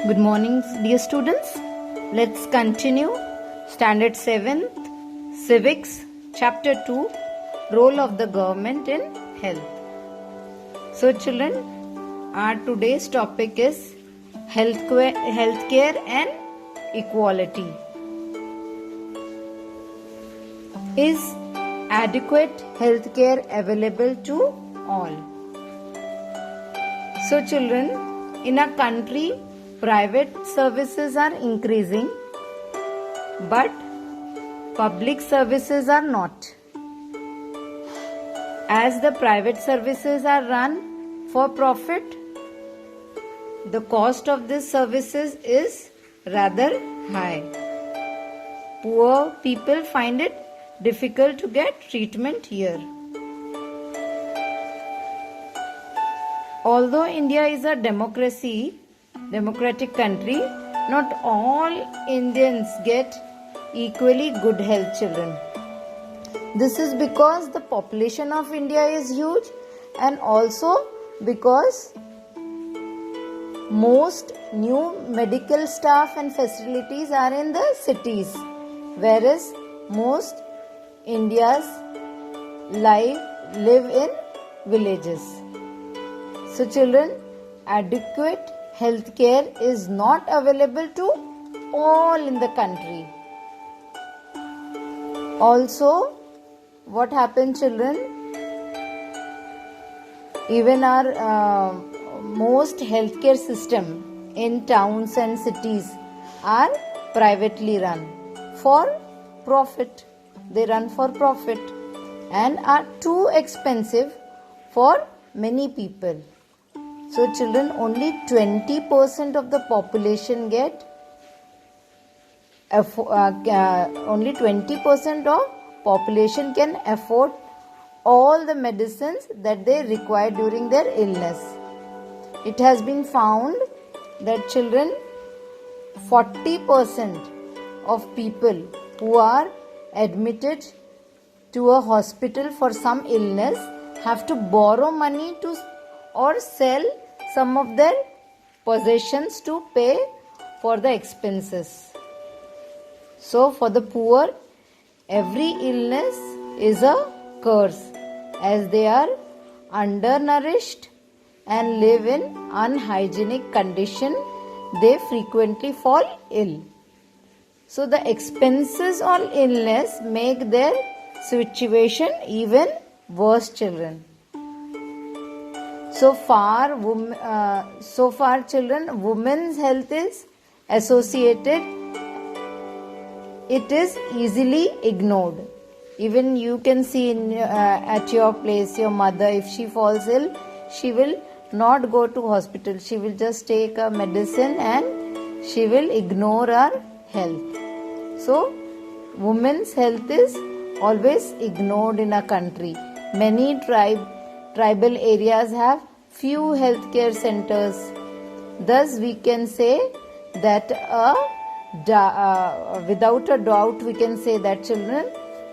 Good morning, dear students. Let's continue Standard 7th, Civics, Chapter 2, Role of the Government in Health. So children, our today's topic is healthcare and equality. Is adequate healthcare available to all? So children, in a country, private services are increasing, but public services are not. As the private services are run for profit, the cost of these services is rather high. Poor people find it difficult to get treatment here. Although India is a democratic country, not all Indians get equally good health, children. This is because the population of India is huge, and also because most new medical staff and facilities are in the cities, whereas most Indians live in villages. So children, adequate healthcare is not available to all in the country. Also, what happens, children? Even our most healthcare system in towns and cities are privately run for profit. They run for profit and are too expensive for many people. So children, only 20% of the population only 20% of population can afford all the medicines that they require during their illness. It has been found that children, 40% of people who are admitted to a hospital for some illness have to borrow money or sell some of their possessions to pay for the expenses. So for the poor, every illness is a curse, as they are undernourished and live in unhygienic condition. They frequently fall ill. So the expenses on illness make their situation even worse, children. So far, children, women's health is associated. It is easily ignored. Even you can see at your place, your mother, if she falls ill, she will not go to hospital. She will just take a medicine and she will ignore her health. So, women's health is always ignored in a country. Many tribal areas have few healthcare centers. Thus, we can say that without a doubt, we can say that, children,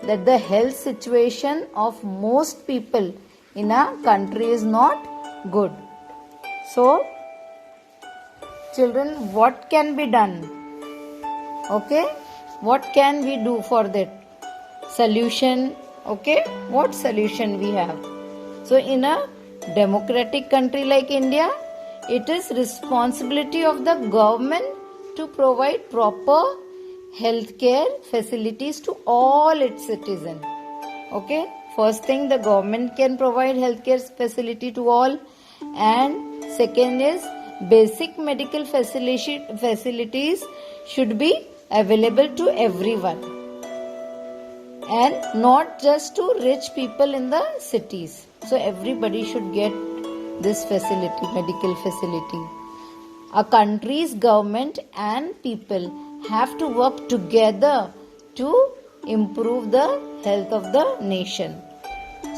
that the health situation of most people in a country is not good. So, children, what can be done? Okay, what can we do for that? Solution. Okay, what solution we have? So in a democratic country like India, it is responsibility of the government to provide proper healthcare facilities to all its citizens. Okay, first thing, the government can provide healthcare facility to all, and second is basic medical facilities should be available to everyone, and not just to rich people in the cities. So everybody should get this facility, medical facility. A country's government and people have to work together to improve the health of the nation.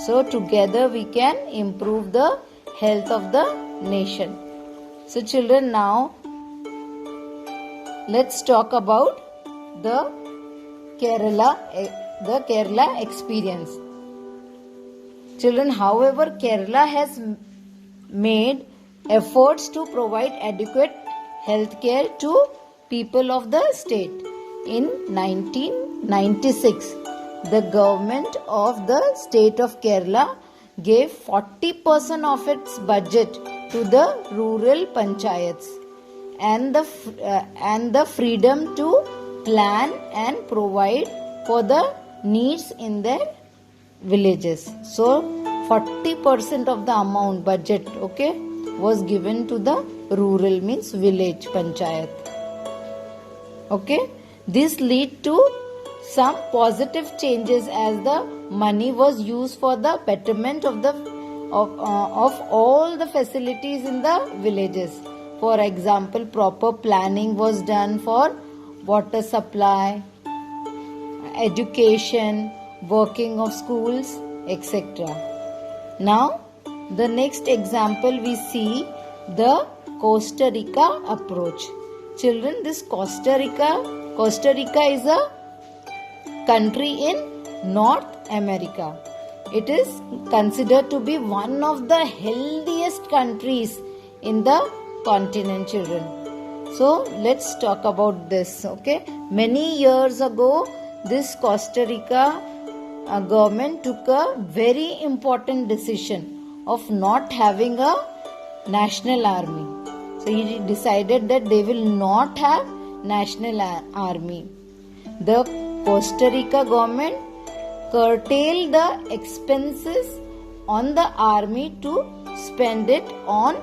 So together we can improve the health of the nation. So children, now let's talk about the Kerala experience. Children, however, Kerala has made efforts to provide adequate healthcare to people of the state. In 1996, the government of the state of Kerala gave 40% of its budget to the rural panchayats and the freedom to plan and provide for the needs in their villages. So 40% of the amount budget, okay, was given to the rural, means village panchayat. Okay, this lead to some positive changes as the money was used for the betterment of all the facilities in the villages. For example, proper planning was done for water supply, education, working of schools, etc. Now, the next example we see the Costa Rica approach. Children, this Costa Rica is a country in North America. It is considered to be one of the healthiest countries in the continent, children. So let's talk about this. Okay, many years ago, this Costa Rica government took a very important decision of not having a national army. So he decided that they will not have national army. The Costa Rica government curtailed the expenses on the army to spend it on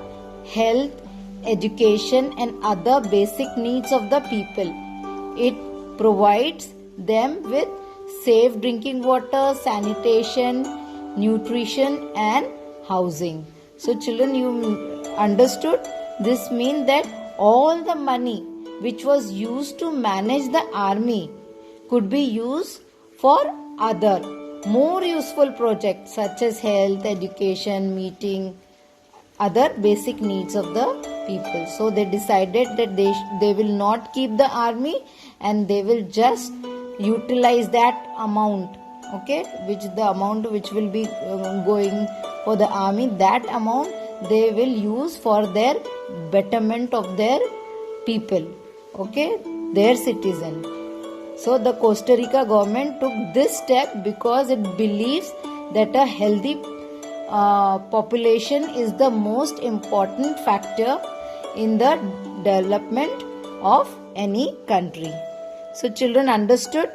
health, education and other basic needs of the people. It provides them with safe drinking water, sanitation, nutrition and housing. So children, you understood? This means that all the money which was used to manage the army could be used for other more useful projects such as health, education, meeting, other basic needs of the people. So they decided that they will not keep the army and they will just utilize that amount, okay, the amount which will be going for the army, that amount they will use for their betterment of their people, okay, their citizen. So the Costa Rica government took this step because it believes that a healthy population is the most important factor in the development of any country. So children understood?